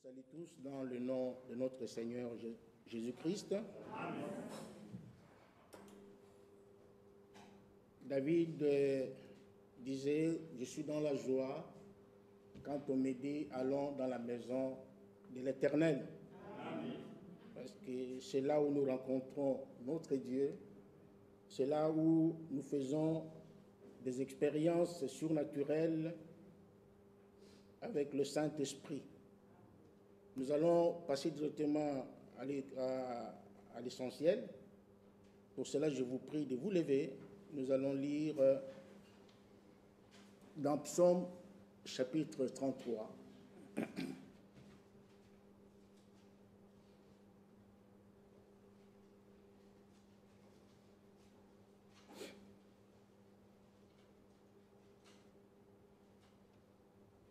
salue tous dans le nom de notre Seigneur Jésus-Christ. David disait, je suis dans la joie quand on me dit, allons dans la maison de l'Éternel. Parce que c'est là où nous rencontrons notre Dieu, c'est là où nous faisons des expériences surnaturelles avec le Saint-Esprit. Nous allons passer directement à l'essentiel. Pour cela, je vous prie de vous lever. Nous allons lire dans Psaume chapitre 33.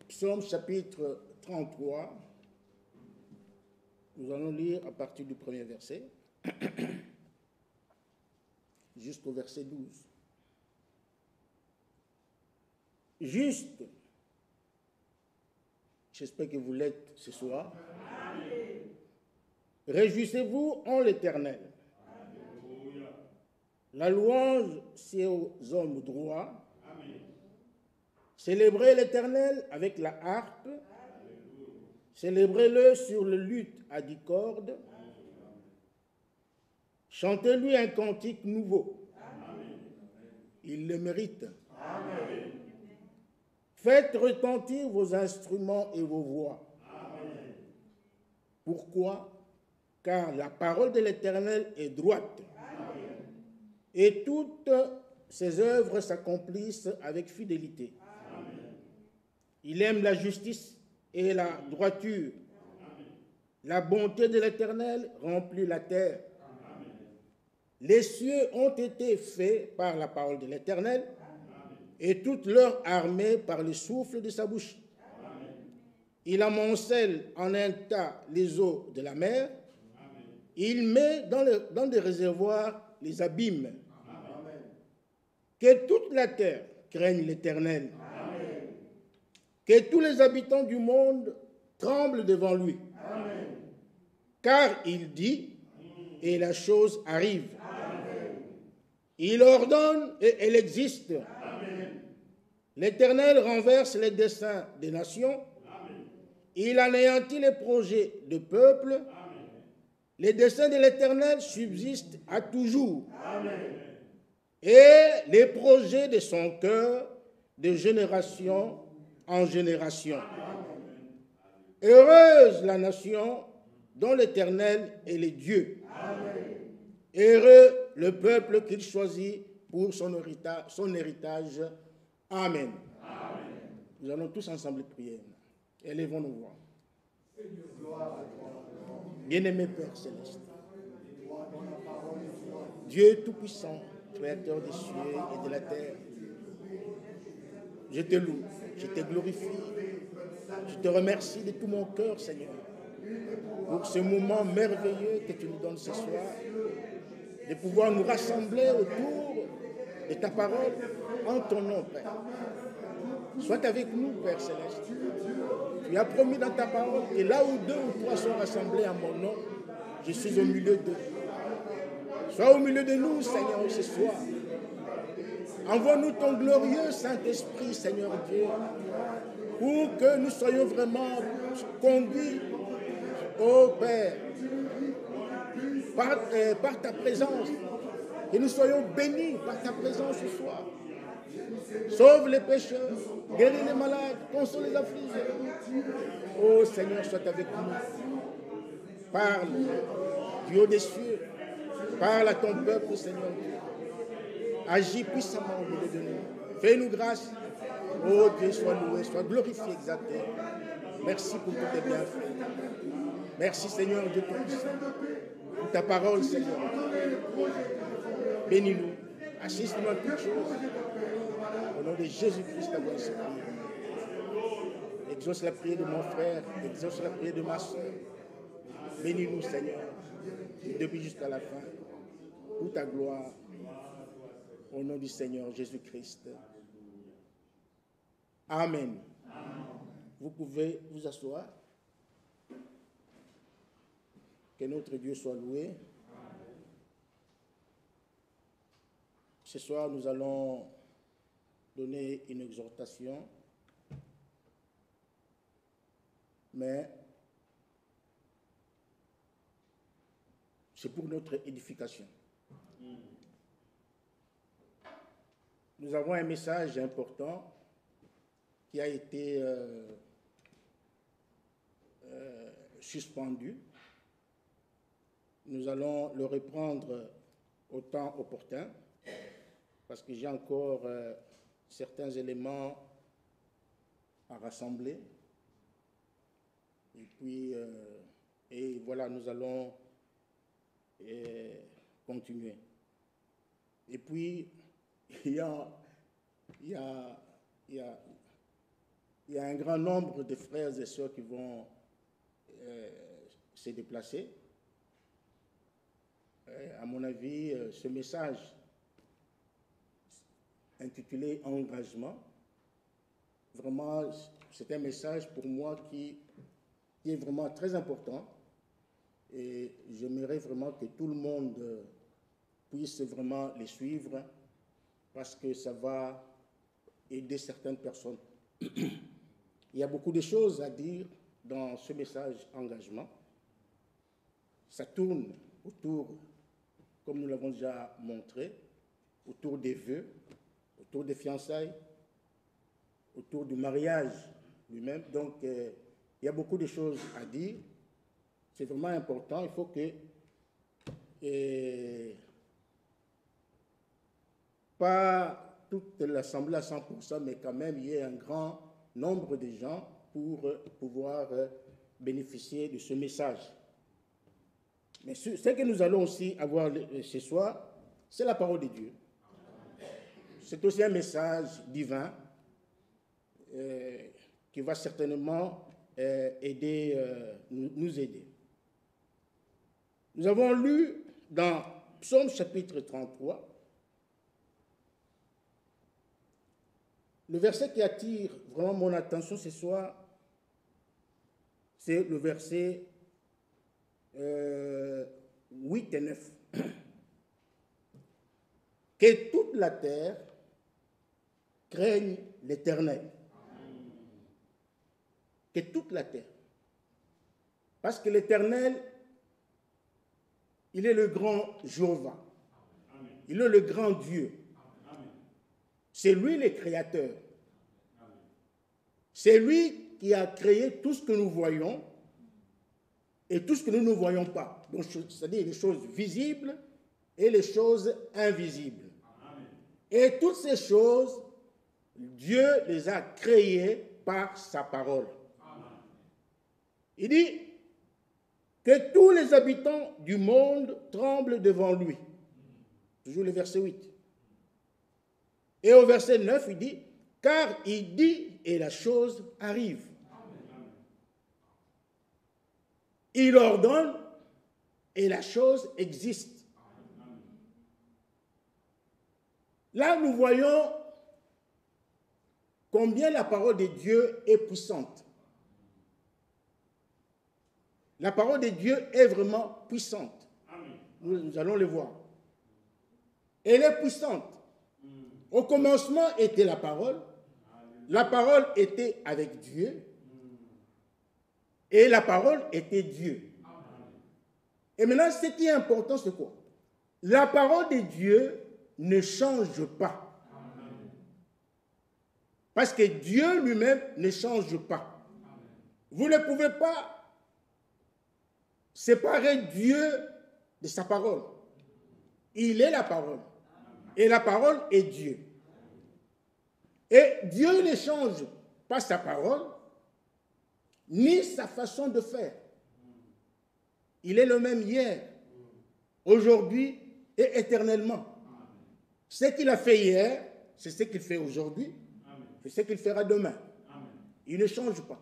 Psaume chapitre 33, nous allons lire à partir du premier verset jusqu'au verset 12. Juste, j'espère que vous l'êtes ce soir. Réjouissez-vous en l'Éternel. La louange, c'est aux hommes droits. Célébrez l'Éternel avec la harpe. Célébrez-le sur le luth à 10 cordes. Chantez-lui un cantique nouveau. Il le mérite. Amen. Faites retentir vos instruments et vos voix. Amen. Pourquoi? Car la parole de l'Éternel est droite. Amen. Et toutes ses œuvres s'accomplissent avec fidélité. Amen. Il aime la justice et la droiture. Amen. La bonté de l'Éternel remplit la terre. Amen. Les cieux ont été faits par la parole de l'Éternel et toute leur armée par le souffle de sa bouche. Amen. Il amoncelle en un tas les eaux de la mer. Amen. Il met dans des réservoirs les abîmes. Amen. Que toute la terre craigne l'Éternel. Amen. Que tous les habitants du monde tremblent devant lui. Amen. Car il dit, et la chose arrive. Amen. Il ordonne et elle existe. Amen. L'Éternel renverse les desseins des nations. Amen. Il anéantit les projets de peuples. Amen. Les desseins de l'Éternel subsistent à toujours. Amen. Et les projets de son cœur de génération en génération. Amen. Heureuse la nation dont l'Éternel est le Dieu. Amen. Heureux le peuple qu'il choisit pour son héritage. Amen. Amen. Nous allons tous ensemble prier. Élevons nos voix. Bien-aimé Père Céleste, Dieu Tout-Puissant, Créateur des cieux et de la terre, je te loue, je te glorifie, je te remercie de tout mon cœur, Seigneur, pour ce moment merveilleux que tu nous donnes ce soir, de pouvoir nous rassembler autour de ta parole en ton nom, Père. Sois avec nous, Père Céleste. Tu as promis dans ta parole que là où 2 ou 3 sont rassemblés en mon nom, je suis au milieu d'eux. Sois au milieu de nous, Seigneur, ce soir. Envoie-nous ton glorieux Saint-Esprit, Seigneur Dieu, pour que nous soyons vraiment conduits, ô Père, par ta présence, que nous soyons bénis par ta présence ce soir. Sauve les pécheurs, guéris les malades, console les affligés. Ô Seigneur, sois avec nous. Parle du haut des cieux. Parle à ton peuple, Seigneur Dieu. Agis puissamment au milieu de nous. Fais-nous grâce. Ô Dieu, sois loué, sois glorifié, exalté. Merci pour tous tes bienfaits. Merci, Seigneur Dieu Tout-Puissant, pour ta parole, Seigneur. Bénis-nous. Assiste-nous à toutes choses. Au nom de Jésus-Christ, ta voix est prière. Exauce la prière de mon frère, exauce la prière de ma soeur. Bénis-nous, Seigneur, du début jusqu'à la fin. Pour ta gloire. Au nom du Seigneur Jésus-Christ. Amen. Vous pouvez vous asseoir. Que notre Dieu soit loué. Ce soir, nous allons donner une exhortation, mais c'est pour notre édification. Nous avons un message important qui a été suspendu. Nous allons le reprendre au temps opportun parce que j'ai encore certains éléments à rassembler. Et puis, et voilà, nous allons continuer. Et puis, il y a un grand nombre de frères et sœurs qui vont se déplacer. À mon avis, ce message intitulé « Engagement », vraiment, c'est un message pour moi qui est vraiment très important et j'aimerais vraiment que tout le monde puisse vraiment les suivre parce que ça va aider certaines personnes. Il y a beaucoup de choses à dire dans ce message engagement. Ça tourne autour, comme nous l'avons déjà montré, autour des vœux, autour des fiançailles, autour du mariage lui-même. Donc, il y a beaucoup de choses à dire. C'est vraiment important. Il faut que pas toute l'Assemblée à 100%, mais quand même, il y ait un grand nombre de gens pour pouvoir bénéficier de ce message. Mais ce que nous allons aussi avoir ce soir, c'est la parole de Dieu. C'est aussi un message divin qui va certainement nous aider. Nous avons lu dans Psaume chapitre 33, le verset qui attire vraiment mon attention ce soir, c'est le verset 8 et 9. Que toute la terre craigne l'Éternel. Que toute la terre. Parce que l'Éternel, il est le grand Jéhovah. Il est le grand Dieu. C'est lui le créateur. C'est lui qui a créé tout ce que nous voyons et tout ce que nous ne voyons pas. Donc, c'est-à-dire les choses visibles et les choses invisibles. Et toutes ces choses, Dieu les a créées par sa parole. Il dit que tous les habitants du monde tremblent devant lui. Toujours le verset 8. Et au verset 9, il dit, car il dit et la chose arrive. Il ordonne et la chose existe. Là, nous voyons combien la parole de Dieu est puissante. La parole de Dieu est vraiment puissante. Nous allons le voir. Elle est puissante. Au commencement était la parole. La parole était avec Dieu. Et la parole était Dieu. Et maintenant, ce qui est important, c'est quoi? La parole de Dieu ne change pas. Parce que Dieu lui-même ne change pas. Vous ne pouvez pas séparer Dieu de sa parole. Il est la parole. Et la parole est Dieu. Et Dieu ne change pas sa parole, ni sa façon de faire. Il est le même hier, aujourd'hui et éternellement. Ce qu'il a fait hier, c'est ce qu'il fait aujourd'hui, c'est ce qu'il fera demain. Il ne change pas.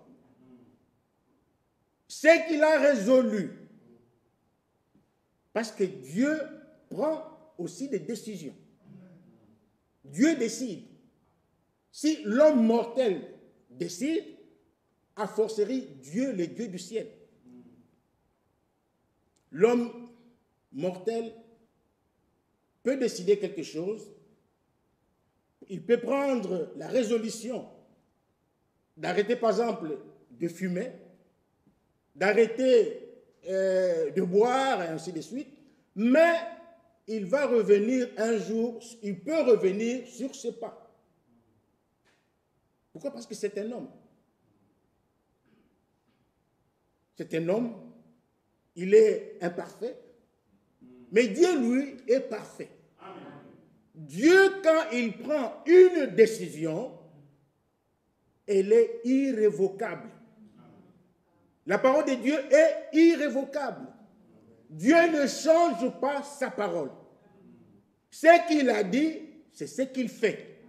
Ce qu'il a résolu, parce que Dieu prend aussi des décisions. Dieu décide. Si l'homme mortel décide, a fortiori Dieu, le Dieu du ciel. l'homme mortel peut décider quelque chose, il peut prendre la résolution d'arrêter par exemple de fumer, d'arrêter de boire et ainsi de suite, mais il va revenir un jour, il peut revenir sur ses pas. Pourquoi? Parce que c'est un homme. C'est un homme, il est imparfait, mais Dieu, lui, est parfait. Dieu, quand il prend une décision, elle est irrévocable. La parole de Dieu est irrévocable. Dieu ne change pas sa parole. Ce qu'il a dit, c'est ce qu'il fait.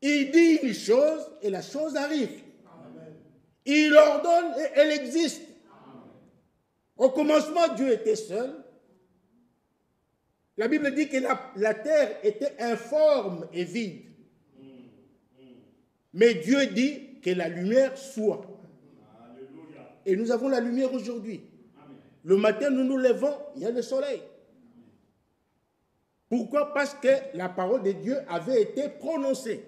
Il dit une chose et la chose arrive. Il ordonne et elle existe. Au commencement, Dieu était seul. La Bible dit que la terre était informe et vide. Mais Dieu dit que la lumière soit. Et nous avons la lumière aujourd'hui. Le matin, nous nous levons, il y a le soleil. Pourquoi? Parce que la parole de Dieu avait été prononcée.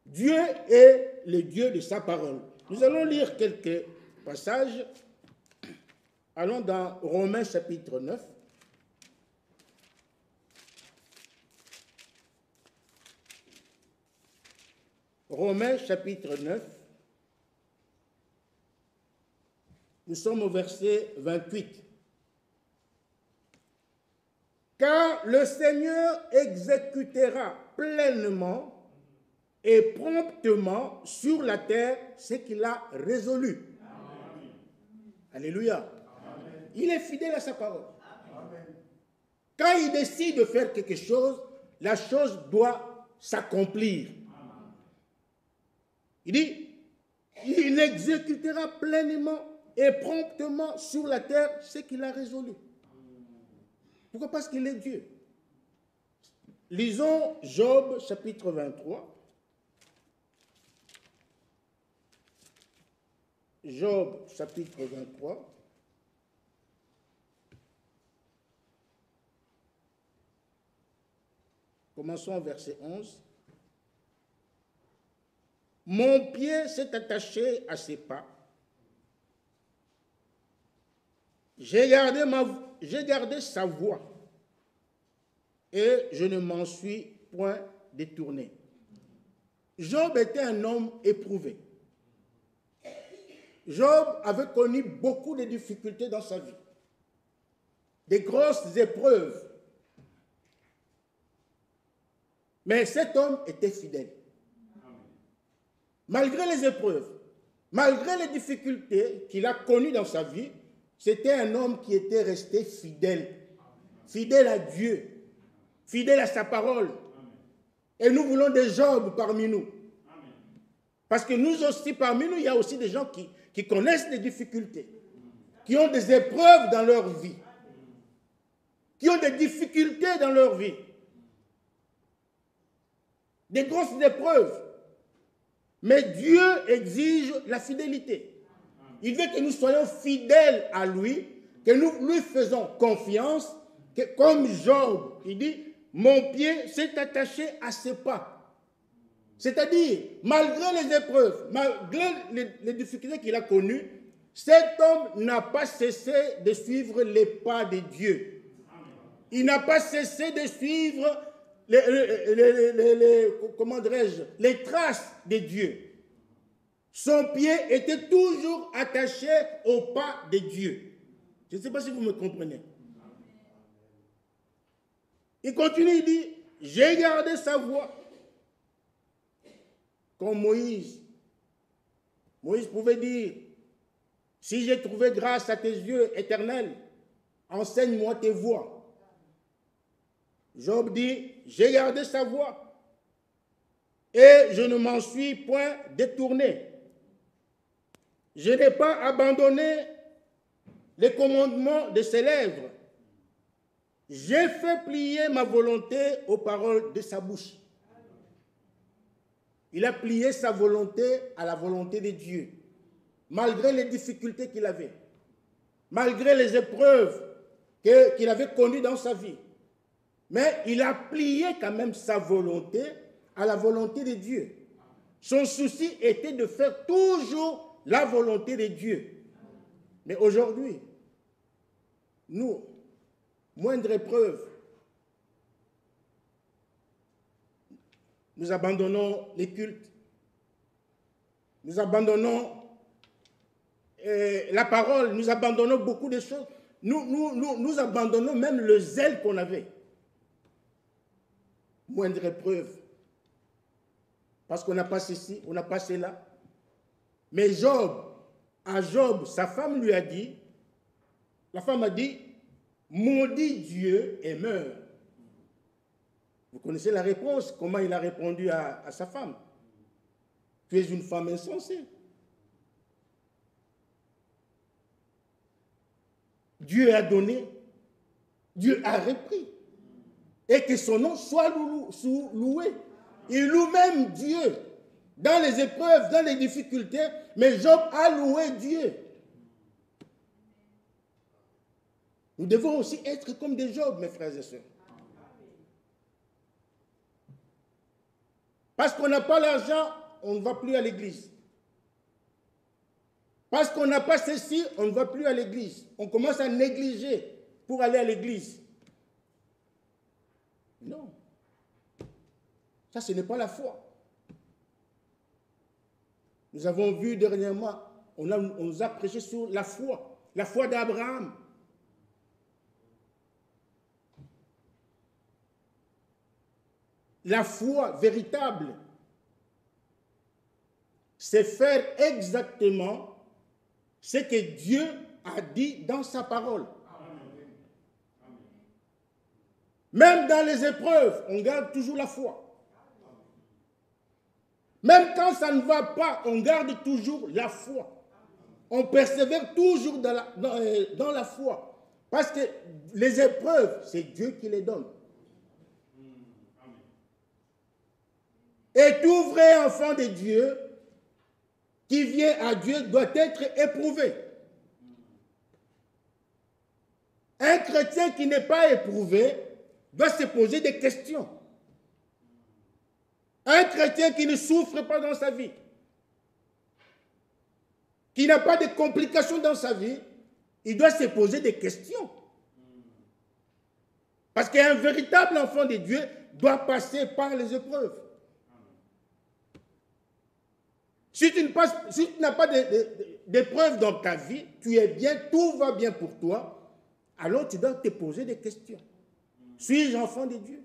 Dieu est le Dieu de sa parole. Nous allons lire quelques passages. Allons dans Romains chapitre 9. Romains chapitre 9. Nous sommes au verset 28. Car le Seigneur exécutera pleinement et promptement sur la terre ce qu'il a résolu. Amen. Alléluia. Amen. Il est fidèle à sa parole. Amen. Quand il décide de faire quelque chose, la chose doit s'accomplir. Il dit, il exécutera pleinement et promptement sur la terre ce qu'il a résolu. Pourquoi? Parce qu'il est Dieu. Lisons Job chapitre 23. Job chapitre 23. Commençons au verset 11. Mon pied s'est attaché à ses pas. J'ai gardé sa voix et je ne m'en suis point détourné. Job était un homme éprouvé. Job avait connu beaucoup de difficultés dans sa vie, des grosses épreuves. Mais cet homme était fidèle. Malgré les épreuves, malgré les difficultés qu'il a connues dans sa vie, c'était un homme qui était resté fidèle. Fidèle à Dieu, fidèle à sa parole. Et nous voulons des Job parmi nous. Parce que nous aussi, parmi nous, il y a aussi des gens qui connaissent des difficultés, qui ont des épreuves dans leur vie, qui ont des difficultés dans leur vie, des grosses épreuves. Mais Dieu exige la fidélité. Il veut que nous soyons fidèles à lui, que nous lui faisons confiance, que comme Job, il dit, mon pied s'est attaché à ses pas. C'est-à-dire, malgré les épreuves, malgré les difficultés qu'il a connues, cet homme n'a pas cessé de suivre les pas de Dieu. Il n'a pas cessé de suivre les traces de Dieu. Son pied était toujours attaché au pas de Dieu. Je ne sais pas si vous me comprenez. Il continue, il dit, j'ai gardé sa voix. Comme Moïse. Moïse pouvait dire, si j'ai trouvé grâce à tes yeux éternels, enseigne-moi tes voies. Job dit, j'ai gardé sa voix et je ne m'en suis point détourné. Je n'ai pas abandonné les commandements de ses lèvres. J'ai fait plier ma volonté aux paroles de sa bouche. Il a plié sa volonté à la volonté de Dieu, malgré les difficultés qu'il avait. malgré les épreuves qu'il avait connues dans sa vie. Mais il a plié quand même sa volonté à la volonté de Dieu. Son souci était de faire toujours la volonté de Dieu. Mais aujourd'hui, nous, moindre épreuve, nous abandonnons les cultes, nous abandonnons la parole, nous abandonnons beaucoup de choses. Nous abandonnons même le zèle qu'on avait. Moindre épreuve. Parce qu'on n'a pas ceci, on n'a pas cela. Mais à Job, sa femme lui a dit, la femme a dit, maudit Dieu et meurt. Vous connaissez la réponse, comment il a répondu à sa femme. Tu es une femme insensée. Dieu a donné, Dieu a repris. Et que son nom soit loué. Il loue même Dieu dans les épreuves, dans les difficultés, mais Job a loué Dieu. Nous devons aussi être comme des Job, mes frères et sœurs. Parce qu'on n'a pas l'argent, on ne va plus à l'église. Parce qu'on n'a pas ceci, on ne va plus à l'église. On commence à négliger pour aller à l'église. Non. Ça, ce n'est pas la foi. Nous avons vu dernièrement, on nous a prêché sur la foi d'Abraham. La foi véritable, c'est faire exactement ce que Dieu a dit dans sa parole. Même dans les épreuves, on garde toujours la foi. Même quand ça ne va pas, on garde toujours la foi. On persévère toujours dans la foi. Parce que les épreuves, c'est Dieu qui les donne. Et tout vrai enfant de Dieu qui vient à Dieu doit être éprouvé. Un chrétien qui n'est pas éprouvé doit se poser des questions. Un chrétien qui ne souffre pas dans sa vie, qui n'a pas de complications dans sa vie, il doit se poser des questions. Parce qu'un véritable enfant de Dieu doit passer par les épreuves. Si tu n'as pas d'épreuves dans ta vie, tu es bien, tout va bien pour toi, alors tu dois te poser des questions. Suis-je enfant de Dieu?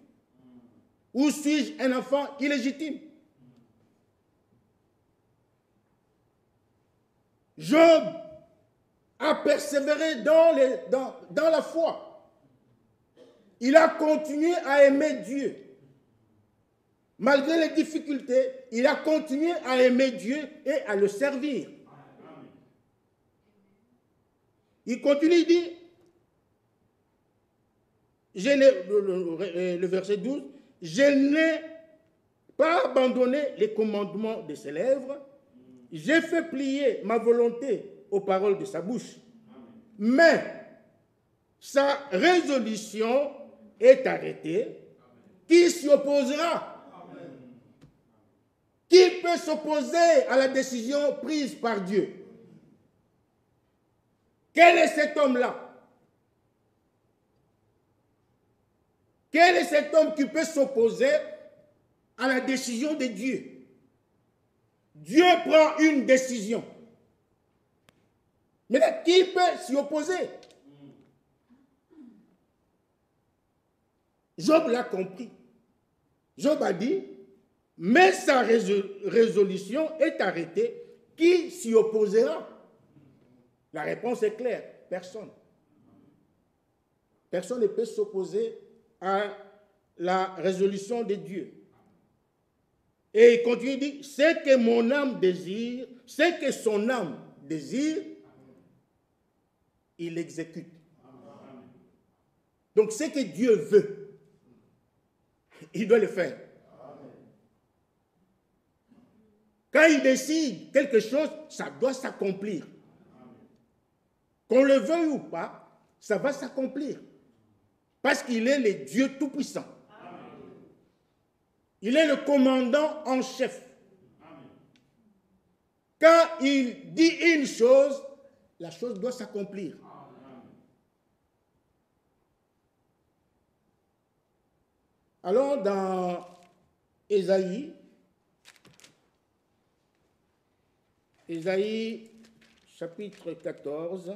Ou suis-je un enfant illégitime? Job a persévéré dans la foi. Il a continué à aimer Dieu. Malgré les difficultés, il a continué à aimer Dieu et à le servir. Il continue, il dit, le verset 12, « Je n'ai pas abandonné les commandements de ses lèvres, j'ai fait plier ma volonté aux paroles de sa bouche. Mais sa résolution est arrêtée. Qui s'y opposera? Qui peut s'opposer à la décision prise par Dieu? Quel est cet homme-là? Quel est cet homme qui peut s'opposer à la décision de Dieu? Dieu prend une décision. Mais là, qui peut s'y opposer? Job l'a compris. Job a dit, mais sa résolution est arrêtée. Qui s'y opposera? La réponse est claire, personne. Personne ne peut s'opposer à la résolution de Dieu. Et il continue, il dit, ce que mon âme désire, ce que son âme désire, il l'exécute. Donc ce que Dieu veut, il doit le faire. Quand il décide quelque chose, ça doit s'accomplir. qu'on le veuille ou pas, ça va s'accomplir. Parce qu'il est le Dieu Tout-Puissant. Il est le commandant en chef. Quand il dit une chose, la chose doit s'accomplir. Allons dans Ésaïe. Ésaïe chapitre 14.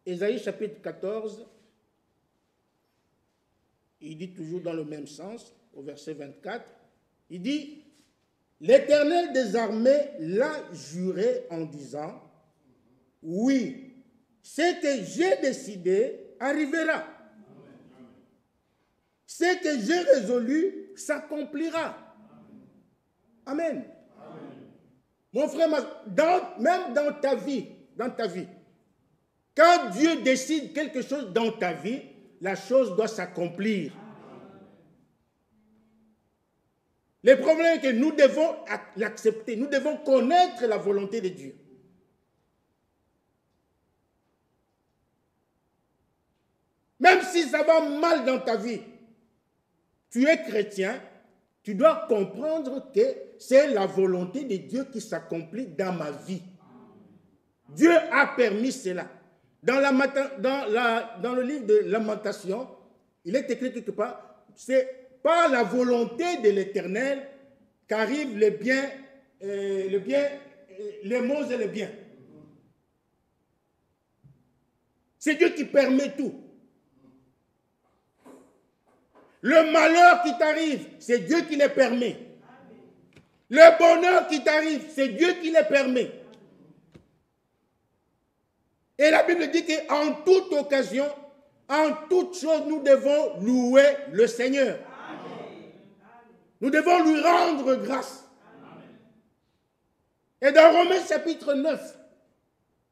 Ésaïe chapitre 14, il dit toujours dans le même sens, au verset 24, il dit, « L'Éternel des armées l'a juré en disant, « Oui, ce que j'ai décidé arrivera. Ce que j'ai résolu s'accomplira. » Amen. Amen. Mon frère, même dans ta vie, quand Dieu décide quelque chose dans ta vie, la chose doit s'accomplir. Le problème est que nous devons l'accepter, nous devons connaître la volonté de Dieu. Même si ça va mal dans ta vie, tu es chrétien, tu dois comprendre que c'est la volonté de Dieu qui s'accomplit dans ma vie. Dieu a permis cela. Dans le livre de Lamentation, il est écrit quelque part, c'est par la volonté de l'Éternel qu'arrivent les biens, les maux et les biens. C'est Dieu qui permet tout. Le malheur qui t'arrive, c'est Dieu qui le permet. Le bonheur qui t'arrive, c'est Dieu qui le permet. Et la Bible dit qu'en toute occasion, en toute chose, nous devons louer le Seigneur. Amen. Nous devons lui rendre grâce. Amen. Et dans Romains chapitre 9,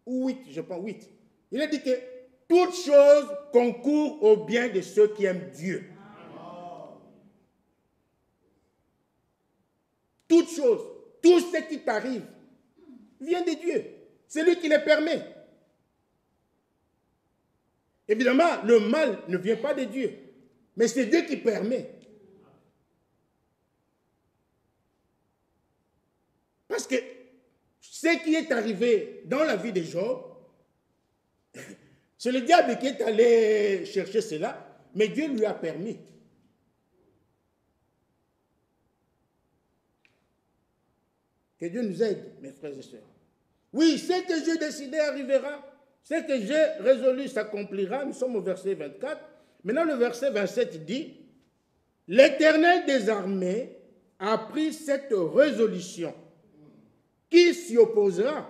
ou 8, je pense 8, il est dit que toute chose concourt au bien de ceux qui aiment Dieu. Amen. Toute chose, tout ce qui t'arrive vient de Dieu. C'est lui qui le permet. Évidemment, le mal ne vient pas de Dieu, mais c'est Dieu qui permet. Parce que ce qui est arrivé dans la vie de Job, c'est le diable qui est allé chercher cela, mais Dieu lui a permis. Que Dieu nous aide, mes frères et sœurs. Oui, ce que j'ai décidé arrivera. Ce que j'ai résolu s'accomplira. Nous sommes au verset 24. Maintenant, le verset 27 dit, « L'Éternel des armées a pris cette résolution. Qui s'y opposera?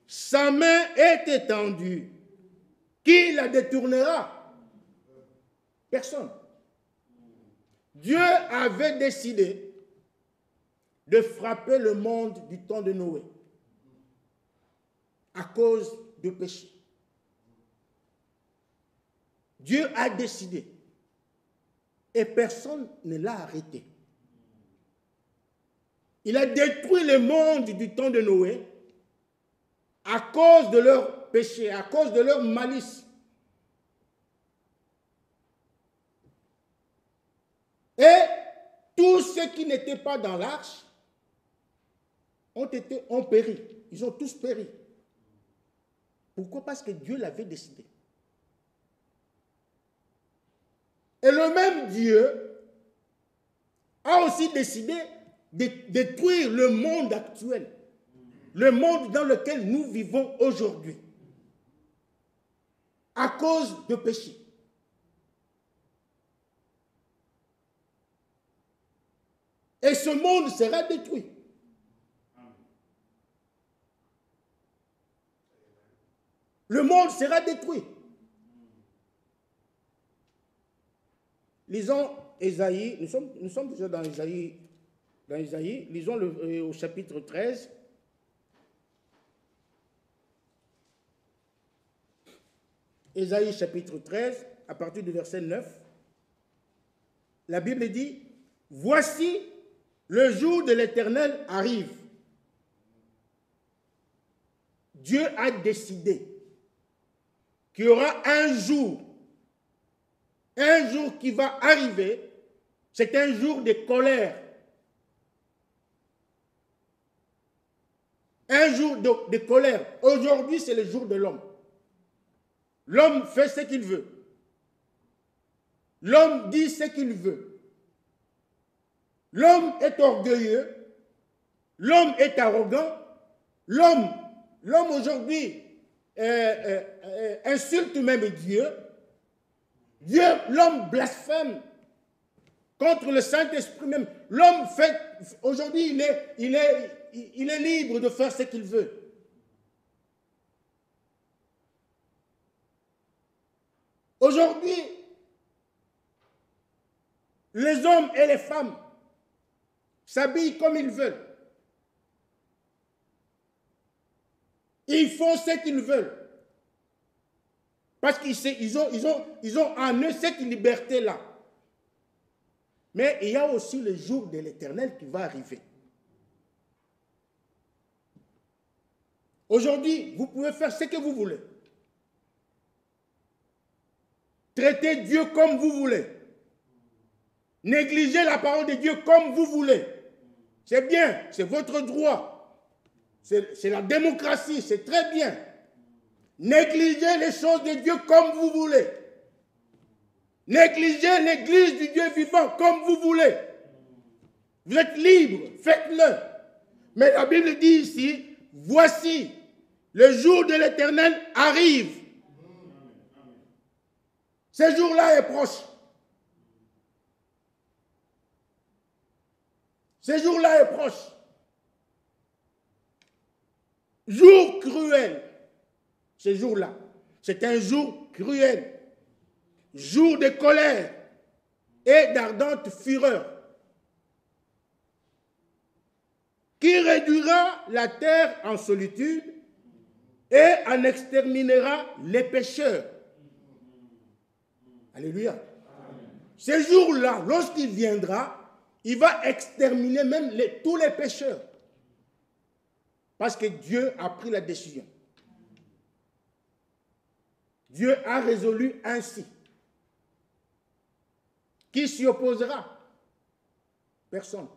Sa main est étendue. Qui la détournera? Personne. Dieu avait décidé de frapper le monde du temps de Noé à cause du péché. Dieu a décidé et personne ne l'a arrêté. Il a détruit le monde du temps de Noé à cause de leur péché, à cause de leur malice. Et tous ceux qui n'étaient pas dans l'arche ont péri. Ils ont tous péri. Pourquoi? Parce que Dieu l'avait décidé. Et le même Dieu a aussi décidé de détruire le monde actuel, le monde dans lequel nous vivons aujourd'hui, à cause de péché. Et ce monde sera détruit. Le monde sera détruit. Lisons Ésaïe, nous sommes déjà dans Ésaïe, lisons au chapitre 13. Ésaïe chapitre 13, à partir du verset 9. La Bible dit, « Voici, Le jour de l'Éternel arrive. Dieu a décidé qu'il y aura un jour qui va arriver. C'est un jour de colère. Un jour de colère. Aujourd'hui, c'est le jour de l'homme. L'homme fait ce qu'il veut. L'homme dit ce qu'il veut. L'homme est orgueilleux. L'homme est arrogant. L'homme aujourd'hui insulte même Dieu. L'homme blasphème contre le Saint-Esprit même. L'homme fait, aujourd'hui, il est libre de faire ce qu'il veut. Aujourd'hui, les hommes et les femmes s'habillent comme ils veulent. Ils font ce qu'ils veulent. Parce qu'ils ont en eux cette liberté-là. Mais il y a aussi le jour de l'Éternel qui va arriver. Aujourd'hui, vous pouvez faire ce que vous voulez. Traitez Dieu comme vous voulez. Négligez la parole de Dieu comme vous voulez. C'est bien, c'est votre droit. C'est la démocratie, c'est très bien. Négligez les choses de Dieu comme vous voulez. Négligez l'église du Dieu vivant comme vous voulez. Vous êtes libre, faites-le. Mais la Bible dit ici, voici, le jour de l'Éternel arrive. Ce jour-là est proche. Ce jour-là est proche. Jour cruel. Ce jour-là, c'est un jour cruel. Jour de colère et d'ardente fureur, qui réduira la terre en solitude et en exterminera les pécheurs. Alléluia. Amen. Ce jour-là, lorsqu'il viendra, il va exterminer même tous les pécheurs. Parce que Dieu a pris la décision. Dieu a résolu ainsi. Qui s'y opposera? Personne.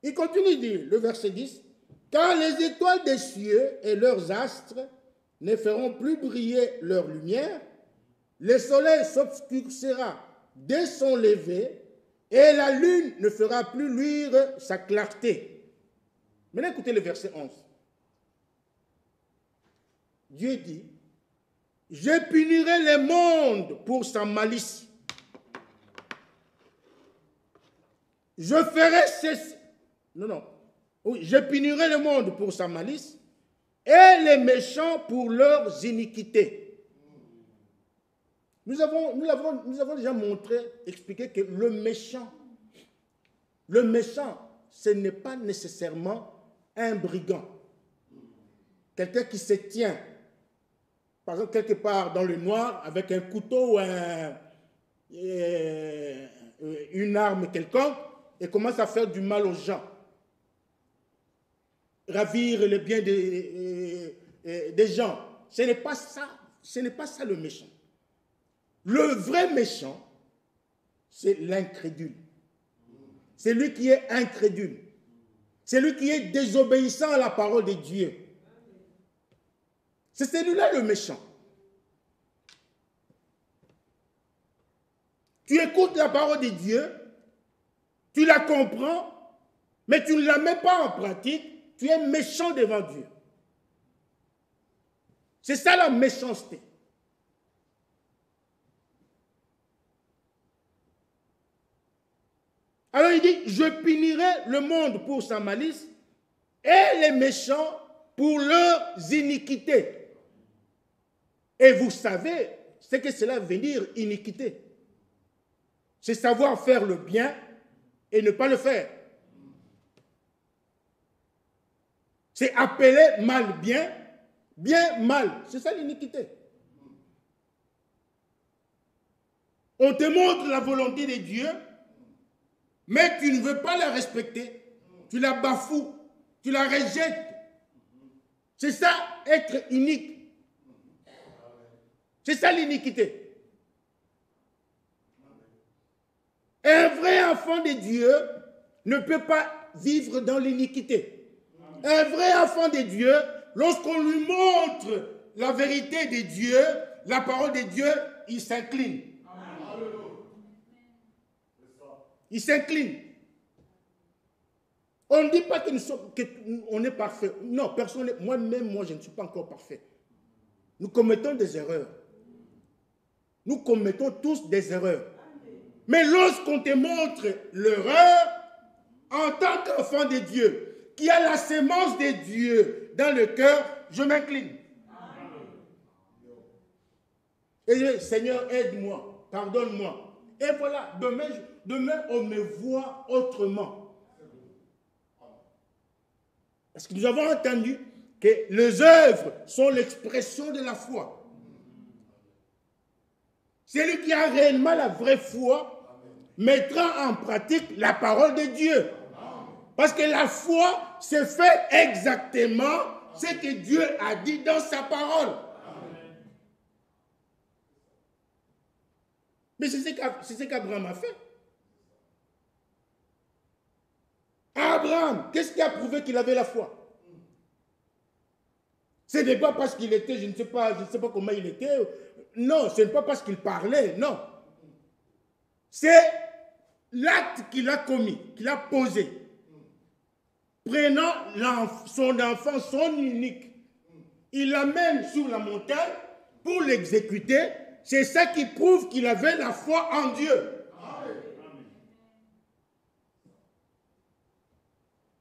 Il continue de dire, le verset 10, « Car les étoiles des cieux et leurs astres ne feront plus briller leur lumière, le soleil s'obscurcira dès son lever, et la lune ne fera plus luire sa clarté. » Maintenant, écoutez le verset 11. Dieu dit, « Je punirai le monde pour sa malice. Je ferai cesser... » Non. Oui, je punirai le monde pour sa malice et les méchants pour leurs iniquités. Nous avons déjà montré, expliqué que le méchant, ce n'est pas nécessairement un brigand. Quelqu'un qui se tient, par exemple, quelque part dans le noir, avec un couteau ou une arme quelconque, et commence à faire du mal aux gens. Ravir le bien des gens. Ce n'est pas ça. Ce n'est pas ça le méchant. Le vrai méchant, c'est l'incrédule. C'est lui qui est incrédule. C'est lui qui est désobéissant à la parole de Dieu. C'est celui-là le méchant. Tu écoutes la parole de Dieu, tu la comprends, mais tu ne la mets pas en pratique, tu es méchant devant Dieu. C'est ça la méchanceté. Alors il dit, je punirai le monde pour sa malice et les méchants pour leurs iniquités. Et vous savez ce que cela veut dire, iniquité. C'est savoir faire le bien et ne pas le faire. C'est appeler mal bien, bien mal. C'est ça l'iniquité. On te montre la volonté de Dieu, mais tu ne veux pas la respecter, tu la bafoues, tu la rejettes. C'est ça, être unique. C'est ça l'iniquité. Un vrai enfant de Dieu ne peut pas vivre dans l'iniquité. Un vrai enfant de Dieu, lorsqu'on lui montre la vérité de Dieu, la parole de Dieu, il s'incline. Il s'incline. On ne dit pas qu'on est parfait. Non, personne, moi-même, je ne suis pas encore parfait. Nous commettons des erreurs. Nous commettons tous des erreurs. Mais lorsqu'on te montre l'erreur, en tant qu'enfant de Dieu, qui a la sémence de Dieu dans le cœur, je m'incline. Et je dis, Seigneur, aide-moi, pardonne-moi. Et voilà, demain, on me voit autrement. Parce que nous avons entendu que les œuvres sont l'expression de la foi. Celui qui a réellement la vraie foi mettra en pratique la parole de Dieu. Parce que la foi, c'est faire exactement ce que Dieu a dit dans sa parole. Mais c'est ce qu'Abraham a fait. Abraham, qu'est-ce qui a prouvé qu'il avait la foi? Ce n'est pas parce qu'il était, je ne sais pas comment il était. Non, ce n'est pas parce qu'il parlait, non. C'est l'acte qu'il a commis, qu'il a posé. Prenant son enfant, son unique, il l'amène sur la montagne pour l'exécuter. C'est ça qui prouve qu'il avait la foi en Dieu.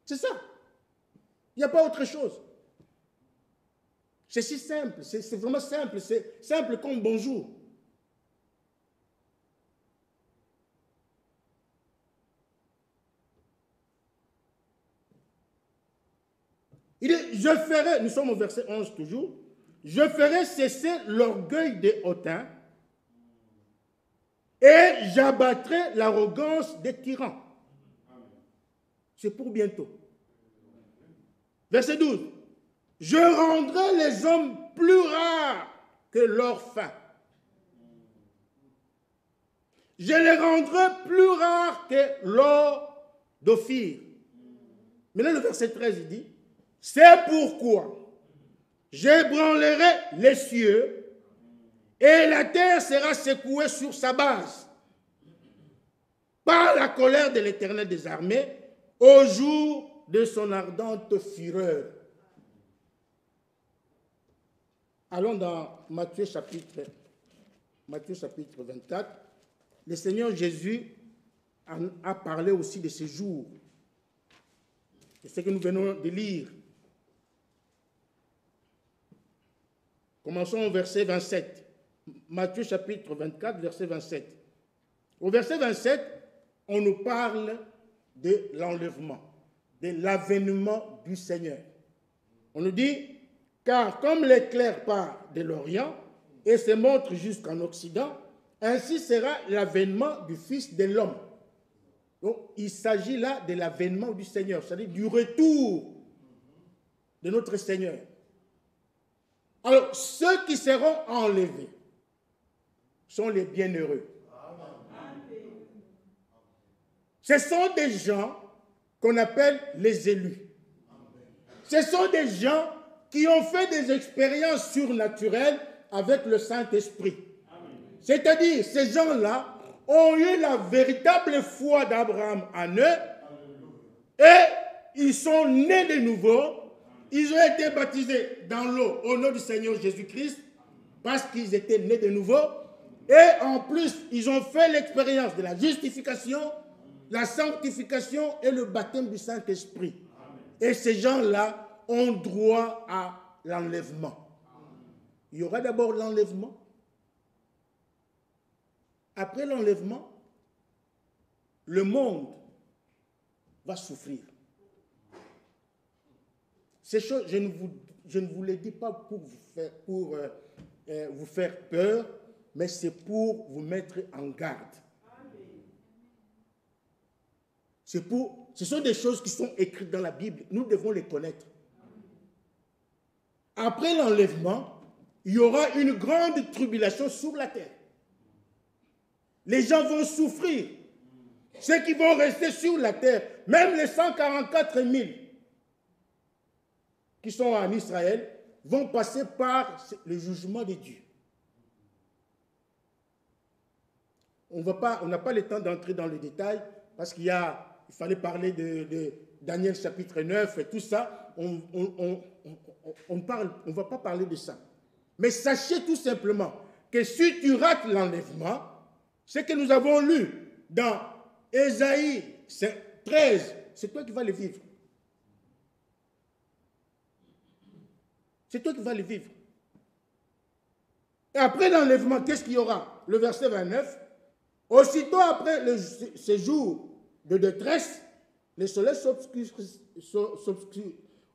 C'est ça. Il n'y a pas autre chose. C'est si simple, c'est vraiment simple, c'est simple comme bonjour. Il dit, je ferai, nous sommes au verset 11 toujours, je ferai cesser l'orgueil des hautains et j'abattrai l'arrogance des tyrans. C'est pour bientôt. Verset 12. Je rendrai les hommes plus rares que leur faim. Je les rendrai plus rares que l'or d'Ophir. Maintenant, le verset 13, il dit, c'est pourquoi j'ébranlerai les cieux et la terre sera secouée sur sa base par la colère de l'Éternel des armées au jour de son ardente fureur. Allons dans Matthieu chapitre 24. Le Seigneur Jésus a parlé aussi de ces jours. C'est ce que nous venons de lire. Commençons au verset 27. Matthieu chapitre 24, verset 27. Au verset 27, on nous parle de l'enlèvement, de l'avènement du Seigneur. On nous dit, car comme l'éclair part de l'Orient et se montre jusqu'en Occident, ainsi sera l'avènement du Fils de l'homme. Donc, il s'agit là de l'avènement du Seigneur, c'est-à-dire du retour de notre Seigneur. Alors, ceux qui seront enlevés sont les bienheureux. Ce sont des gens qu'on appelle les élus. Ce sont des gens qui ont fait des expériences surnaturelles avec le Saint-Esprit. C'est-à-dire, ces gens-là ont eu la véritable foi d'Abraham en eux et ils sont nés de nouveau. Ils ont été baptisés dans l'eau au nom du Seigneur Jésus-Christ parce qu'ils étaient nés de nouveau. Et en plus, ils ont fait l'expérience de la justification, la sanctification et le baptême du Saint-Esprit. Et ces gens-là ont droit à l'enlèvement. Il y aura d'abord l'enlèvement. Après l'enlèvement, le monde va souffrir. Ces choses, je ne vous les dis pas pour vous faire peur, mais c'est pour vous mettre en garde. Ce sont des choses qui sont écrites dans la Bible. Nous devons les connaître. Après l'enlèvement, il y aura une grande tribulation sur la terre. Les gens vont souffrir. Ceux qui vont rester sur la terre, même les 144 000 qui sont en Israël, vont passer par le jugement de Dieu. On n'a pas le temps d'entrer dans le détail parce il fallait parler de Daniel chapitre 9 et tout ça. On ne va pas parler de ça. Mais sachez tout simplement que si tu rates l'enlèvement, ce que nous avons lu dans Ésaïe 13, c'est toi qui vas le vivre. C'est toi qui vas le vivre. Et après l'enlèvement, qu'est-ce qu'il y aura? Le verset 29. Aussitôt après le séjour de détresse, le soleil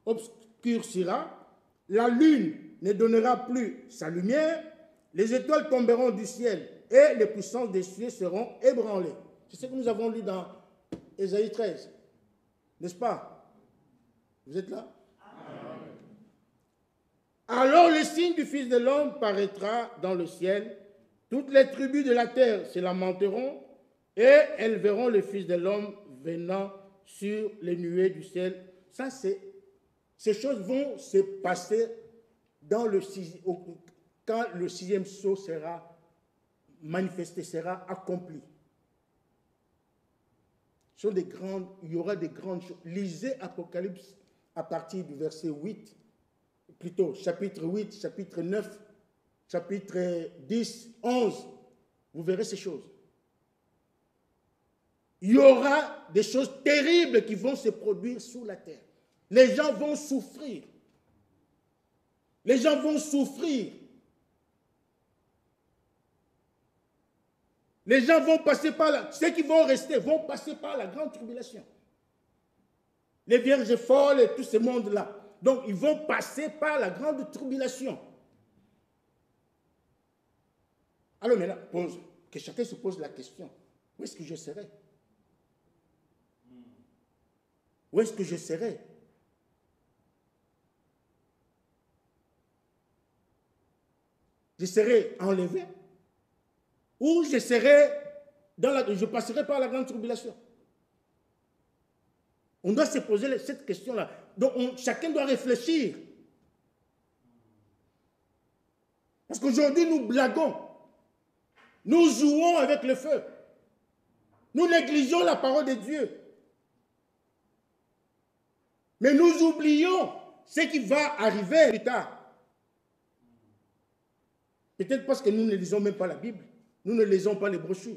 s'obscurcira, la lune ne donnera plus sa lumière, les étoiles tomberont du ciel et les puissances des cieux seront ébranlées. C'est ce que nous avons lu dans Ésaïe 13. N'est-ce pas? Vous êtes là? Amen. Alors le signe du Fils de l'homme paraîtra dans le ciel. Toutes les tribus de la terre se lamenteront et elles verront le Fils de l'homme venant sur les nuées du ciel. Ça, ces choses vont se passer quand le sixième sceau sera manifesté, sera accompli. Il y aura des grandes choses. Lisez Apocalypse à partir du verset 8, plutôt chapitre 8, chapitre 9, chapitre 10, 11. Vous verrez ces choses. Il y aura des choses terribles qui vont se produire sur la terre. Les gens vont souffrir. Les gens vont souffrir. Les gens vont passer ceux qui vont rester vont passer par la grande tribulation. Les vierges folles et tout ce monde-là. Donc, ils vont passer par la grande tribulation. Alors maintenant, que chacun se pose la question. Où est-ce que je serai? Où est-ce que je serai? Je serai enlevé? Ou je passerai par la grande tribulation? On doit se poser cette question-là. Donc, chacun doit réfléchir. Parce qu'aujourd'hui, nous blaguons. Nous jouons avec le feu. Nous négligeons la parole de Dieu. Mais nous oublions ce qui va arriver plus tard. Peut-être parce que nous ne lisons même pas la Bible. Nous ne lisons pas les brochures.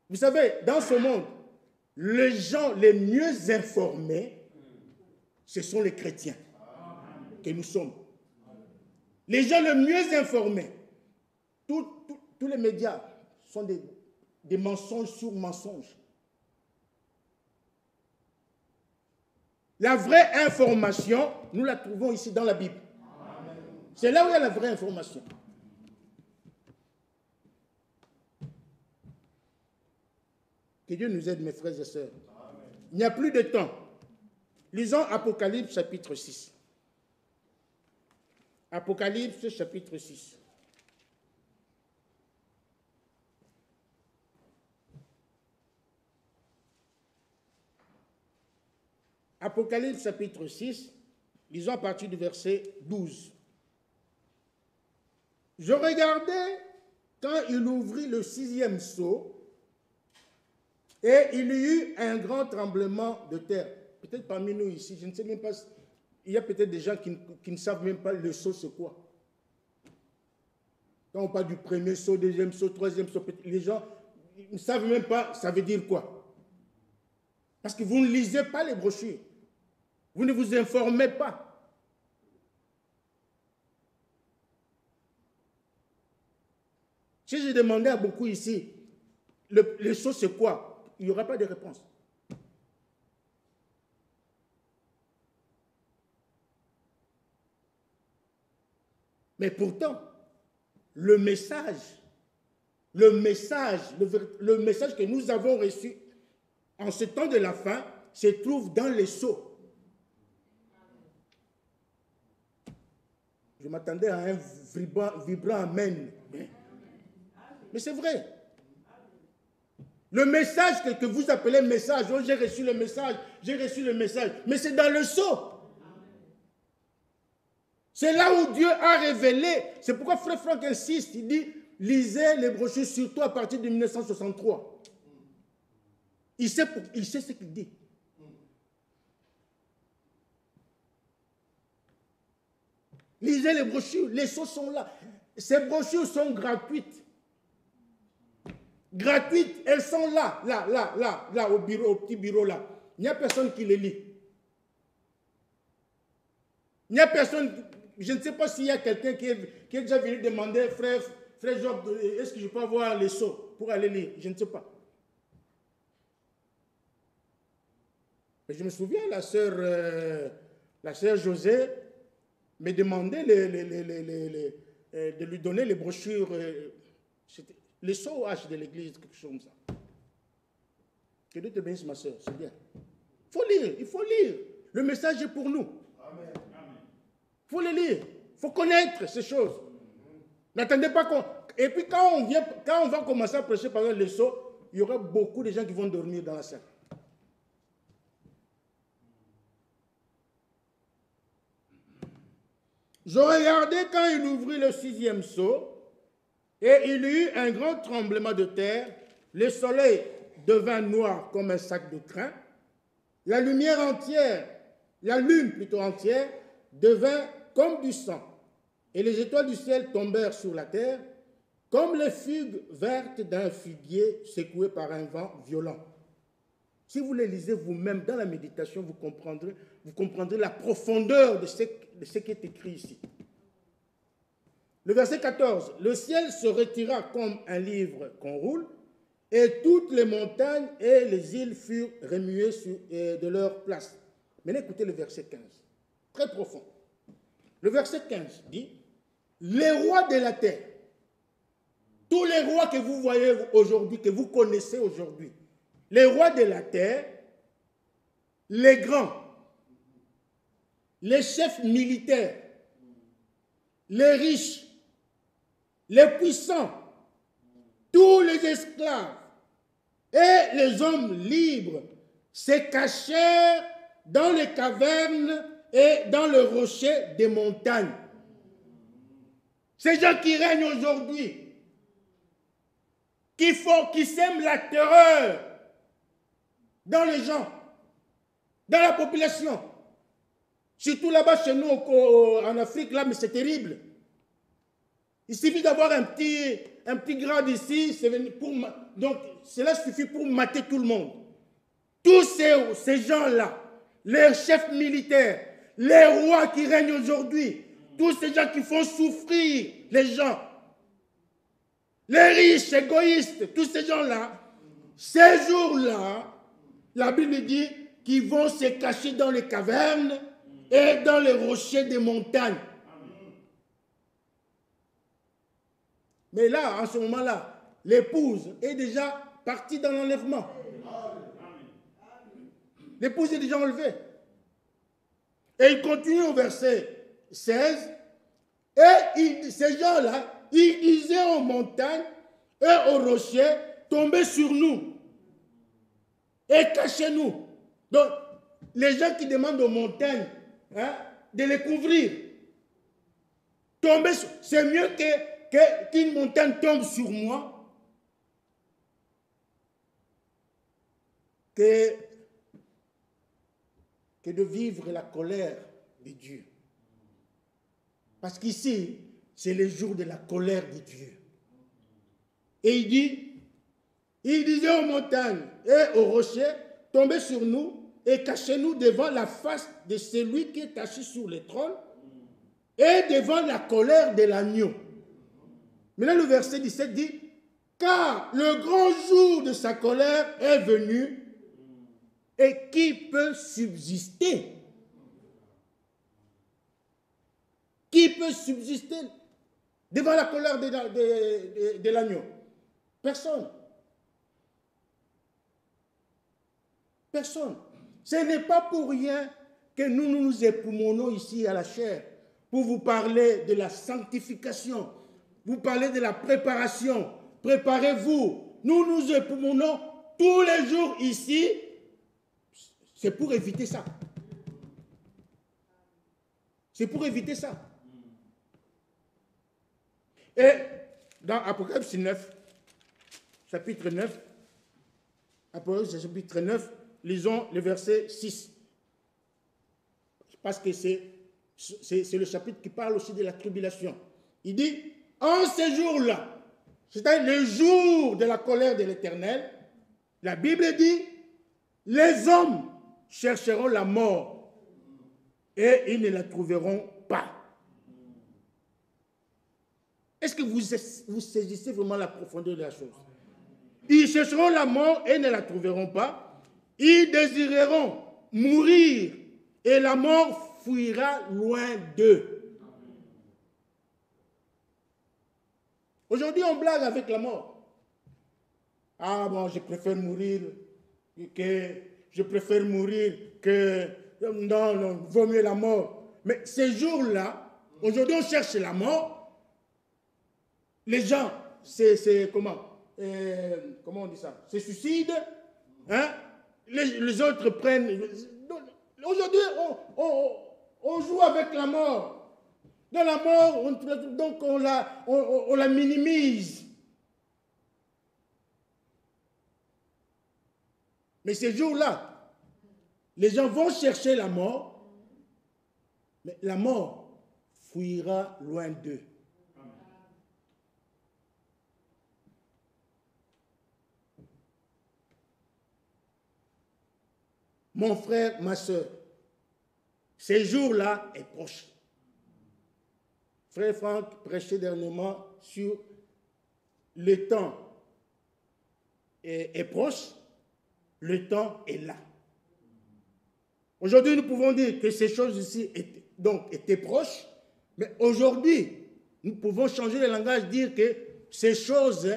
Vous savez, dans ce monde, les gens les mieux informés, ce sont les chrétiens que nous sommes. Les gens les mieux informés, tous les médias sont des mensonges sur mensonges. La vraie information, nous la trouvons ici dans la Bible. C'est là où il y a la vraie information. Que Dieu nous aide, mes frères et sœurs. Il n'y a plus de temps. Lisons Apocalypse chapitre 6. Apocalypse chapitre 6. Apocalypse chapitre 6, lisons à partir du verset 12. Je regardais quand il ouvrit le sixième sceau et il y eut un grand tremblement de terre. Peut-être parmi nous ici, je ne sais même pas, il y a peut-être des gens qui ne savent même pas le sceau c'est quoi. Quand on parle du premier sceau, deuxième sceau, troisième sceau, les gens ne savent même pas ça veut dire quoi. Parce que vous ne lisez pas les brochures. Vous ne vous informez pas. Si je demandais à beaucoup ici, le sceau c'est quoi? Il n'y aura pas de réponse. Mais pourtant, le message le message que nous avons reçu en ce temps de la fin se trouve dans les sceaux. Je m'attendais à un vibrant amen. Mais c'est vrai. Le message que vous appelez message, oh, j'ai reçu le message, mais c'est dans le sceau. C'est là où Dieu a révélé. C'est pourquoi Frère Franck insiste, il dit, lisez les brochures surtout à partir de 1963. Il sait ce qu'il dit. Lisez les brochures, les sceaux sont là. Ces brochures sont gratuites. Gratuites, elles sont là, au bureau, au petit bureau là. Il n'y a personne qui les lit. Il n'y a personne, je ne sais pas s'il y a quelqu'un qui est déjà venu demander, frère Job, est-ce que je peux avoir les sceaux pour aller lire? Je ne sais pas. Mais je me souviens, la sœur José me demandait de lui donner les brochures, les sceaux H de l'église, quelque chose comme ça. Que Dieu te bénisse, ma sœur, c'est bien. Il faut lire. Le message est pour nous. Il faut le lire. Il faut connaître ces choses. N'attendez pas qu'on... Et puis quand on va commencer à prêcher par exemple les sceaux, il y aura beaucoup de gens qui vont dormir dans la salle. Je regardais quand il ouvrit le 6e sceau, et il y eut un grand tremblement de terre, le soleil devint noir comme un sac de crin, la lune plutôt entière, devint comme du sang, et les étoiles du ciel tombèrent sur la terre, comme les figues vertes d'un figuier secoué par un vent violent. Si vous les lisez vous-même dans la méditation, vous comprendrez la profondeur de ce qui est écrit ici. Le verset 14, « Le ciel se retira comme un livre qu'on roule, et toutes les montagnes et les îles furent remuées de leur place. » Maintenant, écoutez le verset 15, très profond. Le verset 15 dit, « Les rois de la terre, tous les rois que vous voyez aujourd'hui, que vous connaissez aujourd'hui, les rois de la terre, les grands, les chefs militaires, les riches, les puissants, tous les esclaves et les hommes libres se cachèrent dans les cavernes et dans le rocher des montagnes. » Ces gens qui règnent aujourd'hui, qui sèment la terreur dans les gens, dans la population. Surtout là-bas chez nous en Afrique, là, mais c'est terrible. Il suffit d'avoir un petit grade ici, donc cela suffit pour mater tout le monde. Tous ces gens-là, les chefs militaires, les rois qui règnent aujourd'hui, tous ces gens qui font souffrir les gens, les riches, égoïstes, tous ces gens-là, ces jours-là, la Bible dit qu'ils vont se cacher dans les cavernes et dans les rochers des montagnes. Mais là, en ce moment-là, l'épouse est déjà partie dans l'enlèvement. L'épouse est déjà enlevée. Et il continue au verset 16. Et ces gens-là, ils disaient aux montagnes et aux rochers, tombez sur nous et cachez-nous. Donc, les gens qui demandent aux montagnes de les couvrir, c'est mieux qu'une montagne tombe sur moi que de vivre la colère de Dieu. Parce qu'ici, c'est le jour de la colère de Dieu. Et il disait aux montagnes et aux rochers, tombez sur nous et cachez-nous devant la face de celui qui est assis sur le trône et devant la colère de l'agneau. Maintenant, le verset 17 dit, car le grand jour de sa colère est venu, et qui peut subsister? Qui peut subsister devant la colère de l'agneau? Personne. Personne. Ce n'est pas pour rien que nous nous époumonons ici à la chaire pour vous parler de la sanctification, vous parler de la préparation. Préparez-vous. Nous nous époumonons tous les jours ici. C'est pour éviter ça. C'est pour éviter ça. Et dans Apocalypse 9, chapitre 9, Apocalypse chapitre 9, lisons le verset 6. Parce que c'est le chapitre qui parle aussi de la tribulation. Il dit, en ces jours-là, c'est-à-dire le jour de la colère de l'Éternel, la Bible dit, les hommes chercheront la mort et ils ne la trouveront pas. Est-ce que vous saisissez vraiment la profondeur de la chose? Ils chercheront la mort et ne la trouveront pas. Ils désireront mourir et la mort fuira loin d'eux. Aujourd'hui, on blague avec la mort. Ah bon, je préfère mourir que... Non, vaut mieux la mort. Mais ces jours-là, aujourd'hui, on cherche la mort. Les gens, c'est comment? Comment on dit ça? Se suicident. Hein? Les autres prennent... Aujourd'hui, on joue avec la mort. Dans la mort, donc on la minimise. Mais ces jours-là, les gens vont chercher la mort, mais la mort fuira loin d'eux. Mon frère, ma soeur, ces jours-là est proche. Frère Franck prêchait dernièrement sur le temps est proche, le temps est là. Aujourd'hui, nous pouvons dire que ces choses ici étaient proches, mais aujourd'hui, nous pouvons changer le langage, dire que ces choses,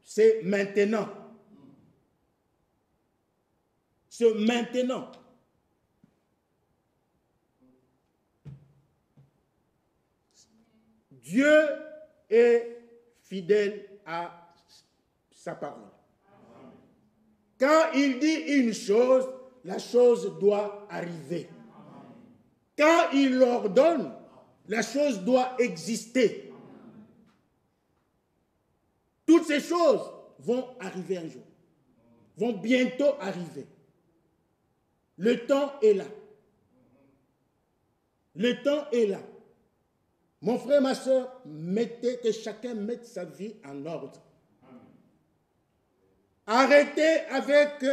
c'est maintenant. C'est maintenant. Dieu est fidèle à sa parole. Quand il dit une chose, la chose doit arriver. Quand il l'ordonne, la chose doit exister. Toutes ces choses vont arriver un jour, vont bientôt arriver. Le temps est là. Le temps est là. Mon frère, ma soeur, que chacun mette sa vie en ordre. Arrêtez avec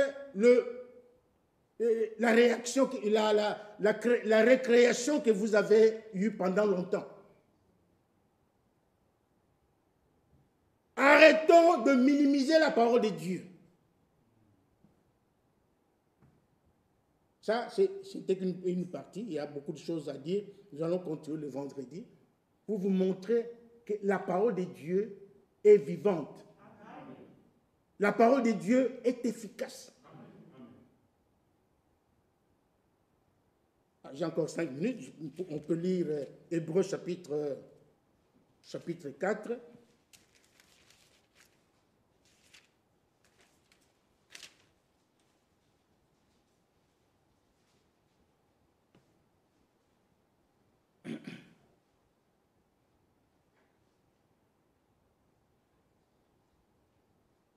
la réaction, la récréation que vous avez eue pendant longtemps. Arrêtons de minimiser la parole de Dieu. Ça, c'était une partie. Il y a beaucoup de choses à dire. Nous allons continuer le vendredi pour vous montrer que la parole de Dieu est vivante. La parole de Dieu est efficace. J'ai encore 5 minutes. On peut lire Hébreux chapitre 4.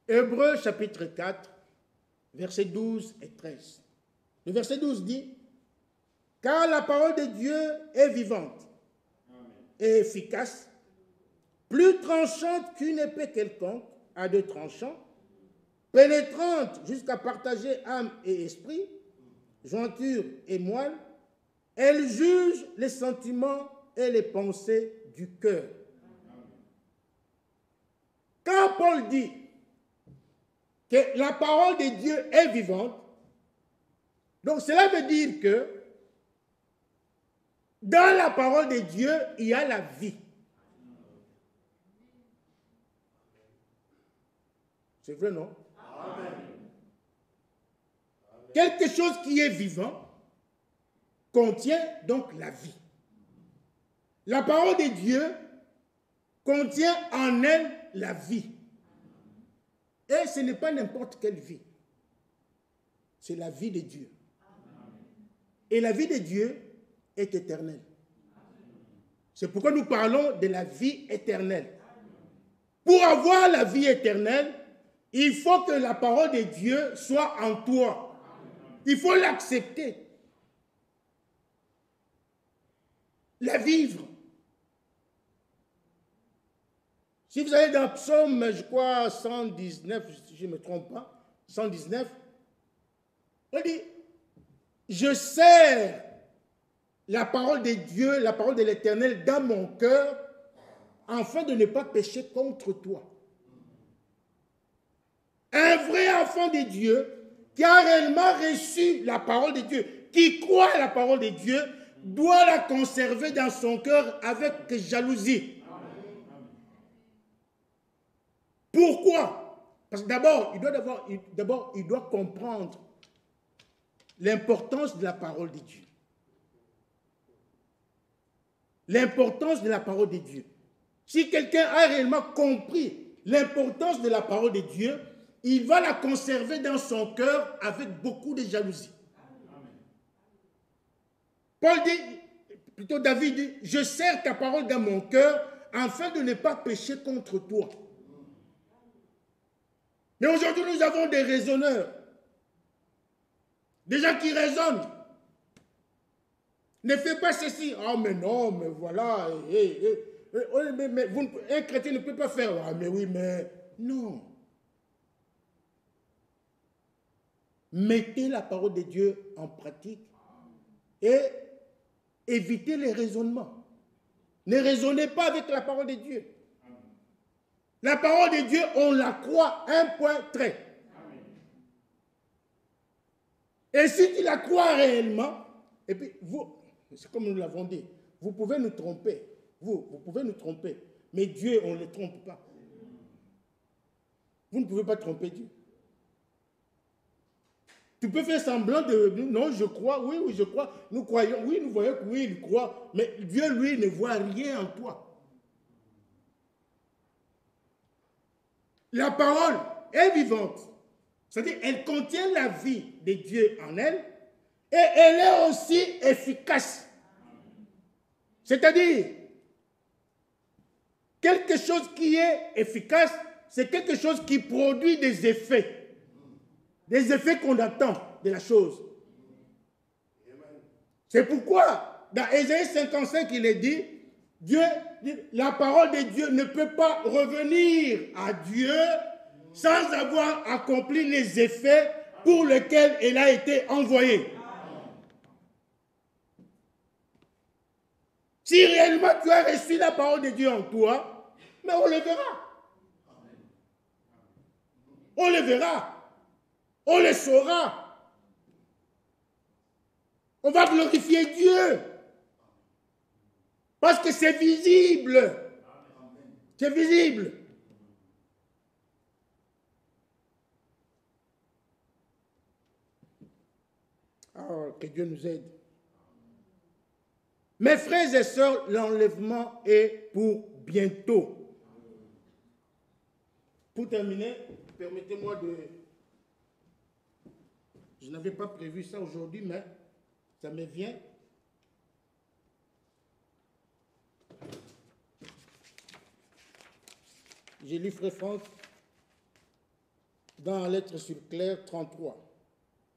Hébreux chapitre 4, versets 12 et 13. Le verset 12 dit, « Car la parole de Dieu est vivante et efficace, plus tranchante qu'une épée quelconque, à 2 tranchants, pénétrante jusqu'à partager âme et esprit, jointure et moelle, elle juge les sentiments et les pensées du cœur. » Quand Paul dit que la parole de Dieu est vivante, donc cela veut dire que dans la parole de Dieu, il y a la vie. C'est vrai, non? Amen. Quelque chose qui est vivant contient donc la vie. La parole de Dieu contient en elle la vie. Et ce n'est pas n'importe quelle vie. C'est la vie de Dieu. Et la vie de Dieu est éternelle. C'est pourquoi nous parlons de la vie éternelle. Pour avoir la vie éternelle, il faut que la parole de Dieu soit en toi. Il faut l'accepter. La vivre. Si vous allez dans Psaume, je crois, 119, si je ne me trompe pas, 119, on dit, je serre la parole de Dieu, la parole de l'Éternel dans mon cœur, afin de ne pas pécher contre toi. Un vrai enfant de Dieu, qui a réellement reçu la parole de Dieu, qui croit à la parole de Dieu, doit la conserver dans son cœur avec jalousie. Pourquoi? Parce que d'abord, il doit comprendre l'importance de la parole de Dieu. L'importance de la parole de Dieu. Si quelqu'un a réellement compris l'importance de la parole de Dieu, il va la conserver dans son cœur avec beaucoup de jalousie. Paul dit, plutôt David dit, je serre ta parole dans mon cœur afin de ne pas pécher contre toi. Mais aujourd'hui, nous avons des raisonneurs, des gens qui raisonnent. Ne fais pas ceci. Ah, mais non, mais voilà. Mais un chrétien ne peut pas faire. Ah, mais oui, mais non. Mettez la parole de Dieu en pratique et évitez les raisonnements. Ne raisonnez pas avec la parole de Dieu. La parole de Dieu, on la croit, un point trait. Et si tu la crois réellement, et puis vous, c'est comme nous l'avons dit, vous pouvez nous tromper. Vous pouvez nous tromper. Mais Dieu, on ne le trompe pas. Vous ne pouvez pas tromper Dieu. Tu peux faire semblant de... Non, je crois, oui, je crois. Nous croyons, oui, nous voyons que oui, il croit. Mais Dieu, lui, ne voit rien en toi. La parole est vivante. C'est-à-dire, elle contient la vie de Dieu en elle. Et elle est aussi efficace. C'est-à-dire, quelque chose qui est efficace, c'est quelque chose qui produit des effets. Des effets qu'on attend de la chose. C'est pourquoi, dans Ésaïe 55, il est dit, la parole de Dieu ne peut pas revenir à Dieu sans avoir accompli les effets pour lesquels elle a été envoyée. Si réellement tu as reçu la parole de Dieu en toi, mais on le verra. On le verra. On le saura. On va glorifier Dieu. Parce que c'est visible. C'est visible. Oh, que Dieu nous aide. Mes frères et sœurs, l'enlèvement est pour bientôt. Pour terminer, permettez-moi de... Je n'avais pas prévu ça aujourd'hui, mais ça me vient. J'ai lu Frère Franck dans la lettre sur Claire 33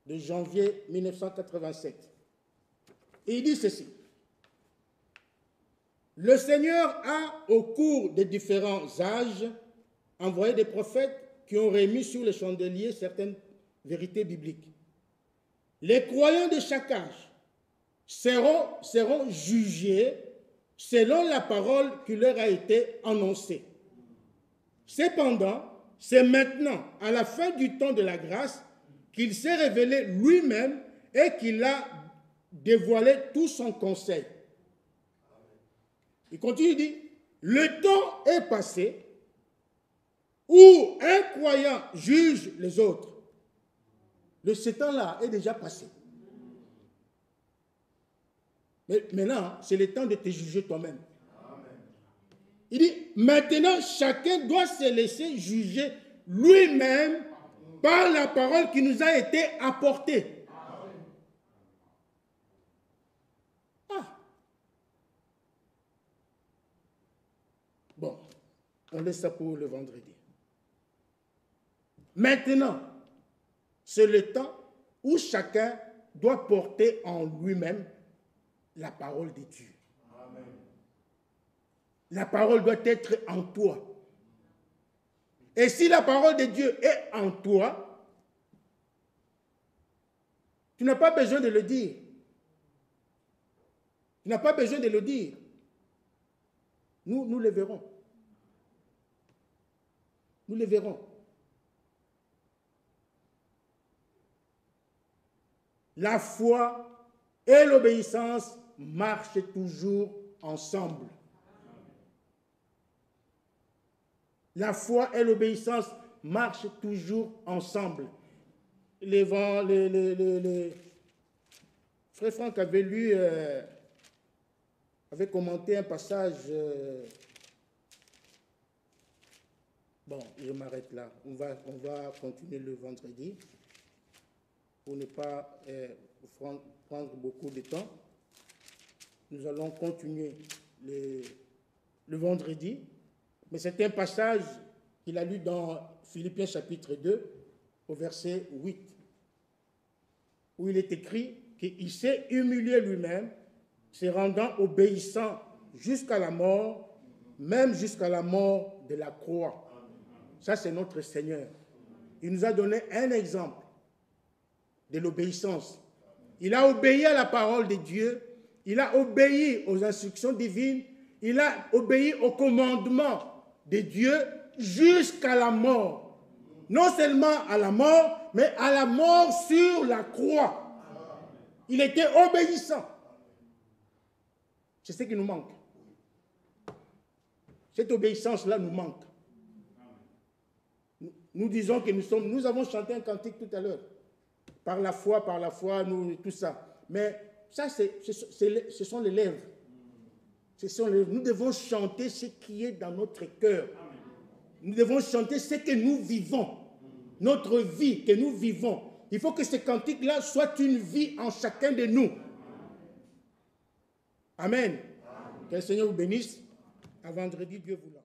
de janvier 1987. Et il dit ceci. Le Seigneur a, au cours des différents âges, envoyé des prophètes qui ont remis sur les chandeliers certaines vérités bibliques. Les croyants de chaque âge seront jugés selon la parole qui leur a été annoncée. Cependant, c'est maintenant, à la fin du temps de la grâce, qu'il s'est révélé lui-même et qu'il a dévoilé tout son conseil. Il continue, il dit, le temps est passé où un croyant juge les autres. Ce temps-là est déjà passé. Mais maintenant, c'est le temps de te juger toi-même. Il dit, maintenant, chacun doit se laisser juger lui-même par la parole qui nous a été apportée. Ah. Bon, on laisse ça pour le vendredi. Maintenant, c'est le temps où chacun doit porter en lui-même la parole de Dieu. Amen. La parole doit être en toi. Et si la parole de Dieu est en toi, tu n'as pas besoin de le dire. Tu n'as pas besoin de le dire. Nous le verrons. Nous le verrons. La foi et l'obéissance marchent toujours ensemble. La foi et l'obéissance marchent toujours ensemble. Frère Franck avait lu, avait commenté un passage. Bon, je m'arrête là. On va continuer le vendredi pour ne pas prendre beaucoup de temps. Nous allons continuer le vendredi. Mais c'est un passage qu'il a lu dans Philippiens chapitre 2, au verset 8, où il est écrit qu'il s'est humilié lui-même, se rendant obéissant jusqu'à la mort, même jusqu'à la mort de la croix. Ça, c'est notre Seigneur. Il nous a donné un exemple de l'obéissance. Il a obéi à la parole de Dieu, il a obéi aux instructions divines, il a obéi au commandement de Dieu jusqu'à la mort. Non seulement à la mort, mais à la mort sur la croix. Il était obéissant. C'est ce qui nous manque. Cette obéissance-là nous manque. Nous disons que nous avons chanté un cantique tout à l'heure. Par la foi, tout ça. Mais ça, ce sont les lèvres. Nous devons chanter ce qui est dans notre cœur. Nous devons chanter ce que nous vivons. Notre vie que nous vivons. Il faut que ce cantique-là soit une vie en chacun de nous. Amen. Que le Seigneur vous bénisse. À vendredi, Dieu voulant.